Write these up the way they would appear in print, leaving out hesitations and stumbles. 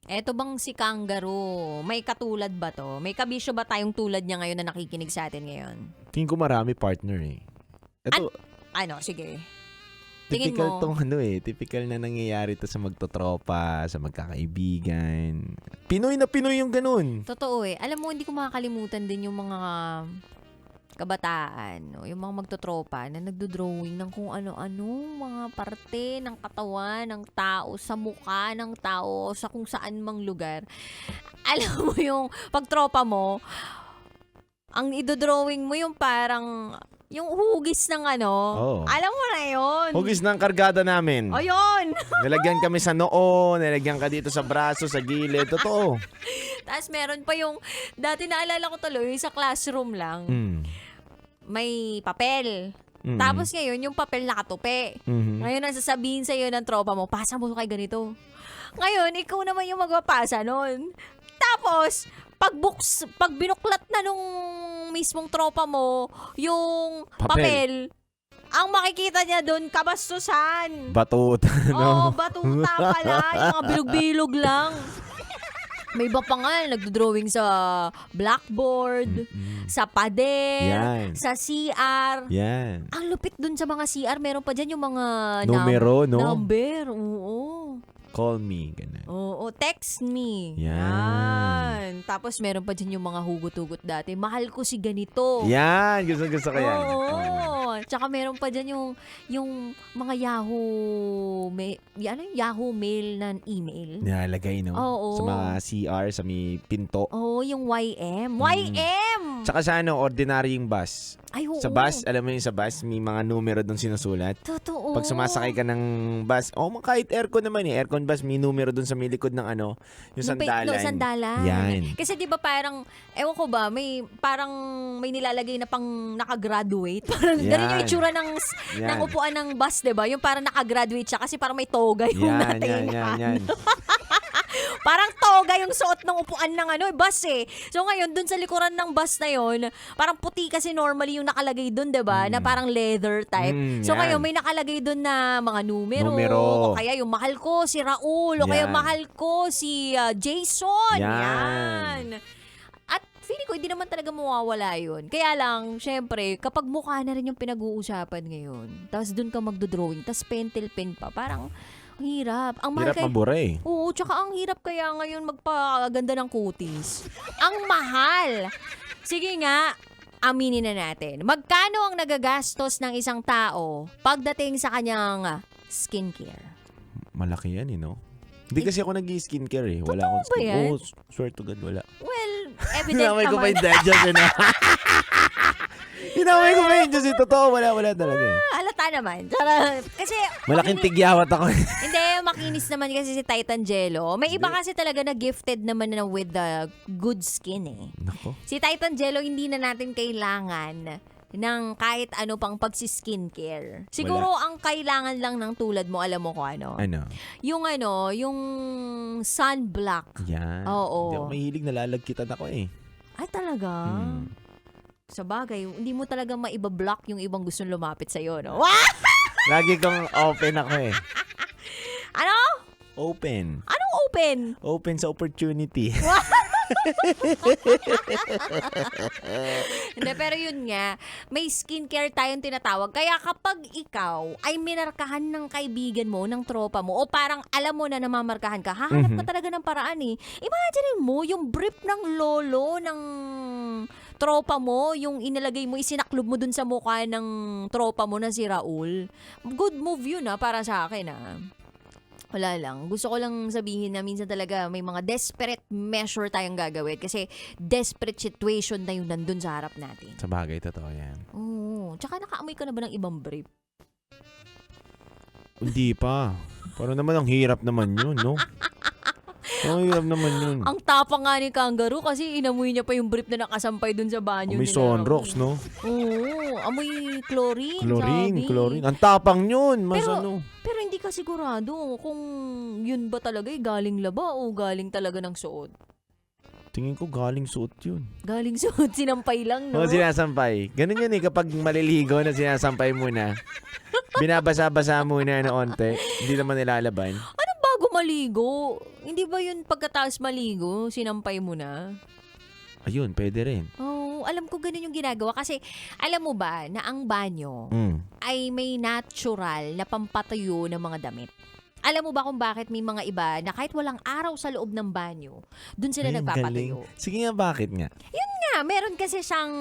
Eto bang si Kangaroo, may katulad ba 'to? May kabisyo ba tayong tulad niya ngayon na nakikinig sa atin ngayon? Tingin ko marami partner eh. Ito, Ano, sige. Tingin typical mo? tong typical na nangyayari to sa magtotropa, sa magkakaibigan. Pinoy na Pinoy yung ganun. Totoo eh. Alam mo, hindi ko makakalimutan din yung mga kabataan, no? Yung mga magtotropa na nagdo-drawing ng kung ano-ano, mga parte ng katawan ng tao, sa mukha ng tao, sa kung saan mang lugar. Alam mo yung pagtropa mo, ang idodrawing mo yung parang yung hugis ng Oo. alam mo na yun. Hugis ng kargada namin. O yun. Nilagyan kami sa noo, nilagyan ka dito sa braso, sa gilid. Totoo. Tapos meron pa yung, dati naalala ko tuloy, yung sa classroom lang, Mm. may papel. Mm. Tapos ngayon, yung papel nakatupi. Mhm. Ngayon, ang sasabihin sa'yo ng tropa mo, pasa mo kay ganito. Ngayon, ikaw naman yung magpapasa nun. Tapos, pag binuklat na nung mismong tropa mo, yung papel, ang makikita niya doon, kabastusan. Batuta, Oo, no? batuta pala. Yung mga bilog-bilog lang. May iba pa nga, nagdo-drawing sa blackboard, sa pader, Yan. sa CR. Yan. Ang lupit dun sa mga CR, meron pa dyan yung mga Numero, no? number. Oo. Call me. Ganun. Oo, text me. Yan. Tapos meron pa dyan yung mga hugot-hugot dati. Mahal ko si ganito. Yan. Gusto ko yan. Oo. Tsaka meron pa dyan yung mga Yahoo Mail na email. Nilalagay, no? Oo. Sa mga CR, sa may pinto. Oo, yung YM. YM! Tsaka sa ordinaryong bus. Ay, oo. Sa bus, alam mo yung sa bus, may mga numero doon sinusulat. Totoo. Pag sumasakay ka ng bus, kahit aircon naman eh. Aircon bus, may numero doon sa may likod ng yung sandalan. Sandalan. Yan. Kasi di ba parang, ewan ko ba, parang may nilalagay na pang nakagraduate. Parang Yan. ganun yung itsura ng Yan. upuan ng bus, di ba? Yung parang nakagraduate siya kasi parang may toga yung natingan. Yan. Parang toga yung suot ng upuan ng bus eh. So ngayon, dun sa likuran ng bus na yon, parang puti kasi normally yung nakalagay dun, di ba? Na parang leather type. So yan. ngayon, may nakalagay dun na mga numero. O kaya yung mahal ko si Raul. O kaya Yan. mahal ko si Jason. Yan. Yan. At feeling ko, hindi naman talaga mawawala yun. Kaya lang, syempre, kapag mukha na rin yung pinag-uusapan ngayon, tapos dun ka magdodrawing, tapos pentel pen pa, parang ang hirap. Ang mahal Hirap mabura eh. Oo, tsaka ang hirap kaya ngayon magpaganda ng kutis. Ang mahal. Sige nga, aminin na natin. Magkano ang nagagastos ng isang tao pagdating sa kanyang skincare? Malaki yan no? Hindi kasi ako nag-skincare eh. Wala Totoo akong ba yan? Oh, swear to God, wala. Well, evident Hinamay ko pa naman. yung dadgets na. Hinamay ko pa yung Diyos. Totoo, wala talaga eh. Halata naman. Tsaka, kasi, Malaking tigyawat ako. hindi, makinis naman kasi si Titan Jello. May iba kasi talaga na gifted naman na with the good skin eh. Nako. Si Titan Jello, hindi na natin kailangan ng kahit ano pang pagsi-skincare. Siguro ang kailangan lang ng tulad mo, alam mo ko ano? Ano? Yung sunblock. Yan. Oo. Hindi ako mahilig, nalalagkitan ako eh. Ay talaga? Sa bagay, hindi mo talaga maibablock yung ibang gustong lumapit sa'yo, no? Lagi kong open ako eh. Ano? Open. Anong open? Open sa opportunity. Hindi, pero yun nga, may skincare tayong tinatawag. Kaya kapag ikaw ay minarkahan ng kaibigan mo, ng tropa mo, o parang alam mo na namamarkahan ka, hahanap ka talaga ng paraan eh. Imagine mo, yung brief ng lolo ng tropa mo, yung inilagay mo, isinaklob mo dun sa mukha ng tropa mo na si Raul. Good move yun para sa akin Wala lang. Gusto ko lang sabihin na minsan talaga may mga desperate measure tayong gagawin kasi desperate situation na yung nandun sa harap natin. Sa bagay, totoo yan. Oo. Tsaka nakaamoy ka na ba ng ibang brief? Hindi pa. Parang naman ang hirap naman yun, no? Ang hirap naman yun. Ang tapang nga ni Kangaroo kasi inamoy niya pa yung brief na nakasampay dun sa banyo May nila. sunrocks, no? Oo. Amoy chlorine, sabi. Chlorine. Ang tapang yun. Mas Pero hindi ka sigurado kung yun ba talaga galing laba o galing talaga ng suot. Tingin ko galing suot yun. Galing suot, sinampay lang, no? Oo, sinasampay. Ganun yun kapag maliligo na sinasampay muna. Binabasa-basa muna na onte. Hindi naman nilalaban. Anong bago maligo. Hindi ba yun pagkatapos maligo, sinampay mo na? Ayun, pwede rin. Oh, alam ko ganun yung ginagawa. Kasi, alam mo ba na ang banyo ay may natural na pampatuyo ng mga damit? Alam mo ba kung bakit may mga iba na kahit walang araw sa loob ng banyo, dun sila Ay, ang nagpapatuyo? galing. Sige nga, bakit nga? Meron kasi siyang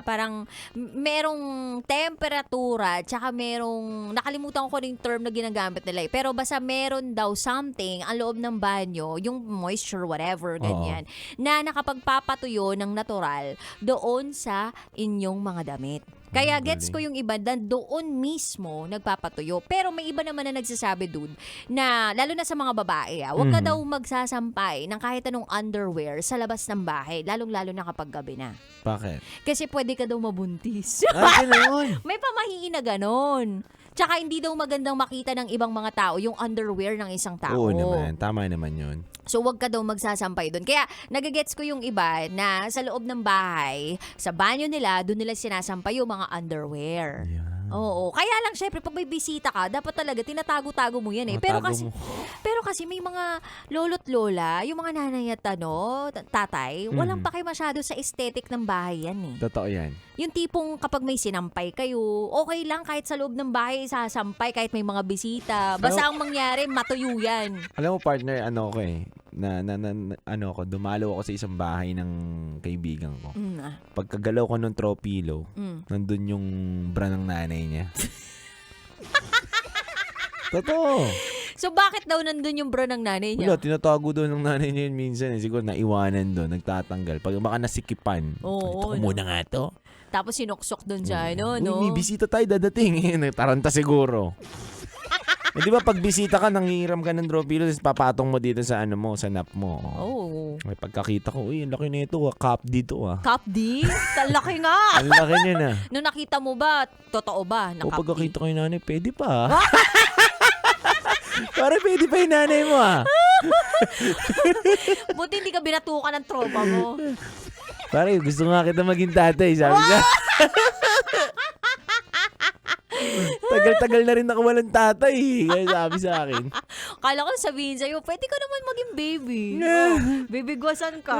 parang merong temperatura tsaka merong nakalimutan ko yung term na ginagamit nila pero basta meron daw something ang loob ng banyo, yung moisture whatever ganyan, na nakapagpapatuyo ng natural doon sa inyong mga damit. Kaya gets ko yung iba na doon mismo nagpapatuyo. Pero may iba naman na nagsasabi doon na lalo na sa mga babae, huwag ka daw magsasampay ng kahit anong underwear sa labas ng bahay, lalong-lalo na kapag gabi na. Bakit? Kasi pwede ka daw mabuntis. Ganoon. May pamahiin na ganon. Tsaka hindi daw magandang makita ng ibang mga tao yung underwear ng isang tao. Oo naman, tama naman yun. So, wag ka daw magsasampay doon. Kaya, nagagets ko yung iba na sa loob ng bahay, sa banyo nila, doon nila sinasampay yung mga underwear. Ayan. Oo. Kaya lang, syempre, pag may bisita ka, dapat talaga tinatago-tago mo yan eh. Tago mo. Pero kasi may mga lolo't lola, yung mga nanay at tatay, walang paki masyado sa aesthetic ng bahay yan eh. Totoo yan. Yung tipong kapag may sinampay kayo, okay lang kahit sa loob ng bahay sasampay kahit may mga bisita. Basta ang mangyari, matuyo yan. Alam mo, partner, ano ko eh, dumalo ako sa isang bahay ng kaibigan ko. Pagkagalaw ko ng tropilo, nandun yung bra ng nanay niya. Totoo. So, bakit daw nandun yung bra ng nanay niya? Wala, tinatago doon ng nanay niya yun minsan. Siguro naiwanan doon, nagtatanggal. Pag baka nasikipan, ito ko muna nga to. Tapos sinuksok doon sa no? May bisita tayo dadating. Taranta siguro. Di ba pag bisita ka, nangihiram ka ng tropilo, tapos papatong mo dito sa sa nap mo. Oh. May pagkakita ko, ang laki na ito, cup dito Cup D? Laki nga. Ang laki niya na. Nung nakita mo ba, totoo ba na O cup D? pagkakita ko yung nanay, pwede pa. Pare, pwede pa yung nanay mo Buti hindi ka binatukan ng tropa mo. Pare, gusto nga kita maging tatay, sabi niya. Tagal-tagal na rin ako walang tatay. Kaya sabi sa akin. Kala ko sabihin sa'yo, pwede ka naman maging baby. Baby gwasan ka.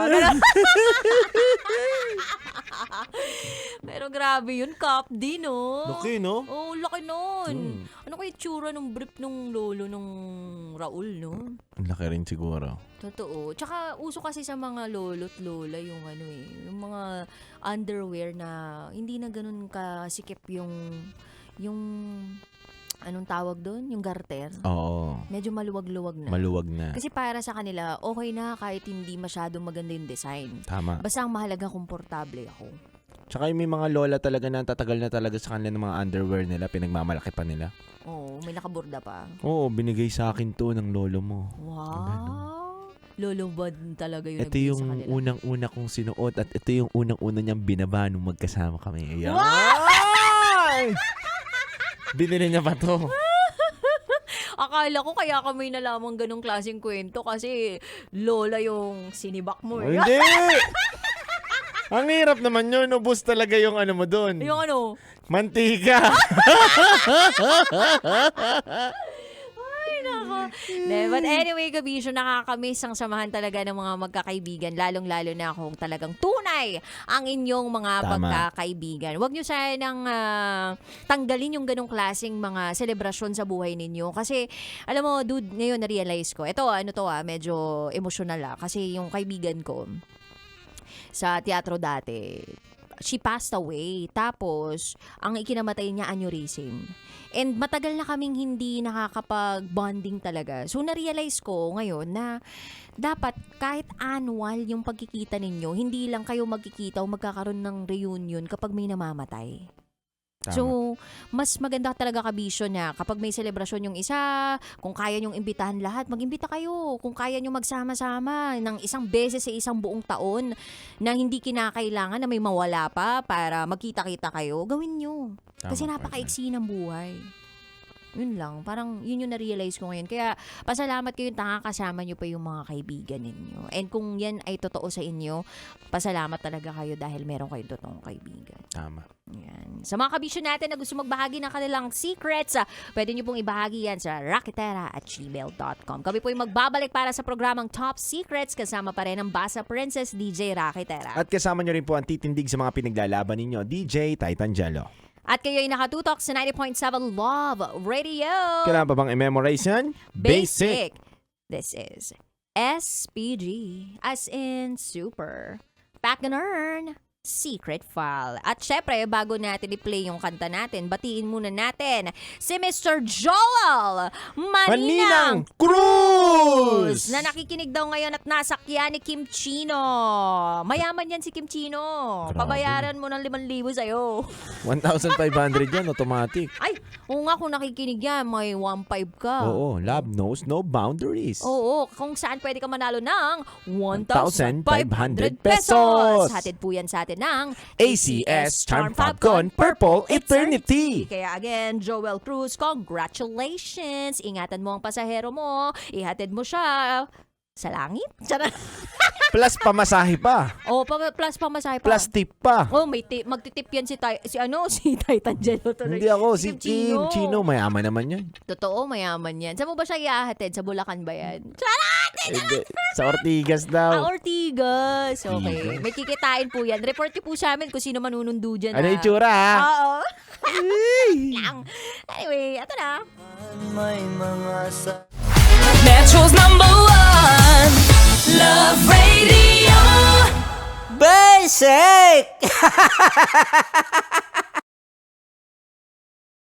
Pero grabe yun, Cup D, no? Laki, no? Oo, laki nun. Ano kaya tsura nung brief nung lolo nung Raul, no? Ang laki rin siguro. Totoo. Tsaka uso kasi sa mga lolo't lola yung yung mga underwear na hindi na ganun kasikip yung anong tawag doon? Yung garter. Oo. Medyo maluwag-luwag na. Maluwag na. Kasi para sa kanila, okay na kahit hindi masyadong maganda yung design. Tama. Basta ang mahalaga, komportable ako. Tsaka may mga lola talaga na tatagal na talaga sa kanila ng mga underwear nila, pinagmamalaki pa nila. Oo, may nakaburda pa. Oo, binigay sa akin to ng lolo mo. Wow. Lolo bad talaga yung Ito nagbigay yung sa kanila. unang-una kong sinuot at ito yung unang-una niyang binaba nung magkasama kami. Ayan. Wow! Binili niya pa to. Akala ko kaya kami nalaman ganong klaseng kwento kasi lola yung sinibak mo. Eh. Hindi! Ang hirap naman yun. Ubus talaga yung mo doon. Yung Mantika. But anyway, Kabisyo, nakakamiss ang samahan talaga ng mga magkakaibigan, lalong-lalo na kung talagang tunay ang inyong mga Tama. magkakaibigan. Huwag nyo sanang tanggalin yung ganong klaseng mga selebrasyon sa buhay ninyo. Kasi, alam mo, dude, ngayon na-realize ko, ito, medyo emotional kasi yung kaibigan ko sa teatro dati, she passed away. Tapos, ang ikinamatay niya, aneurysm. And matagal na kaming hindi nakakapag-bonding talaga. So, na-realize ko ngayon na dapat kahit annual yung pagkikita ninyo, hindi lang kayo magkikita o magkakaroon ng reunion kapag may namamatay. Tama. So, mas maganda talaga, Kabisyo, na kapag may selebrasyon yung isa, kung kaya nyong imbitahan lahat, mag-imbita kayo. Kung kaya nyong magsama-sama ng isang beses sa isang buong taon na hindi kinakailangan na may mawala pa para magkita-kita kayo, gawin nyo. Tama, Kasi napakaiksi ng buhay. Yun lang. Parang yun yung na-realize ko ngayon. Kaya pasalamat kayo nakakasama nyo pa yung mga kaibigan ninyo. And kung yan ay totoo sa inyo, pasalamat talaga kayo dahil meron kayong totoong kaibigan. Tama. Yan. Sa mga kabisyo natin na gusto magbahagi ng kanilang secrets, pwede nyo pong ibahagi yan sa raketera@gmail.com. Kami po yung magbabalik para sa programang Top Secrets kasama pa rin ang Basa Princess DJ Raketera. At kasama nyo rin po ang titindig sa mga pinaglalaban ninyo, DJ Titangelo. At kayo ay nakatutok sa 90.7 Love Radio. Kailangan pa bang i-memorize yan? Basic! This is SPG, as in super. Back and earn. Secret File. At syempre, bago natin i-play yung kanta natin, batiin muna natin si Mr. Joel Maninang Cruz! na nakikinig daw ngayon at nasakyan ni Kim Chino. Mayaman yan si Kim Chino. Grabe. Pabayaran mo ng 5,000 sa'yo. 1,500 yan, automatic. Ay, oo nga kung nakikinig yan, may 1,500 ka. Oo, love knows no boundaries. Oo, kung saan pwede ka manalo ng 1,500 1,500 pesos. pesos. Hatid po yan sa atin ng ACS Charm Popcorn Purple Eternity. Kaya again, Joel Cruz, congratulations. Ingatan mo ang pasahero mo. Ihatid mo siya sa langit. Charot. Plus pamasahe pa. Oh, plus pamasahe pa. Plus tip pa. Oh, may magtitip yan si Titangelo. Hindi ako, si Kim Chino. Mayaman naman yan. Totoo, mayaman yan. Saan mo ba siya iahatid? Sa Bulacan ba yan? Charot! Hindi, sa Ortigas daw. Ortigas. Okay. Ortigas. May kikitain po yan. Report niyo po sa amin kung sino manunundo dyan. Ano yung tsura, ha? Oo. Lang. Anyway, ito na. Metro's #1 Love Radio Basic!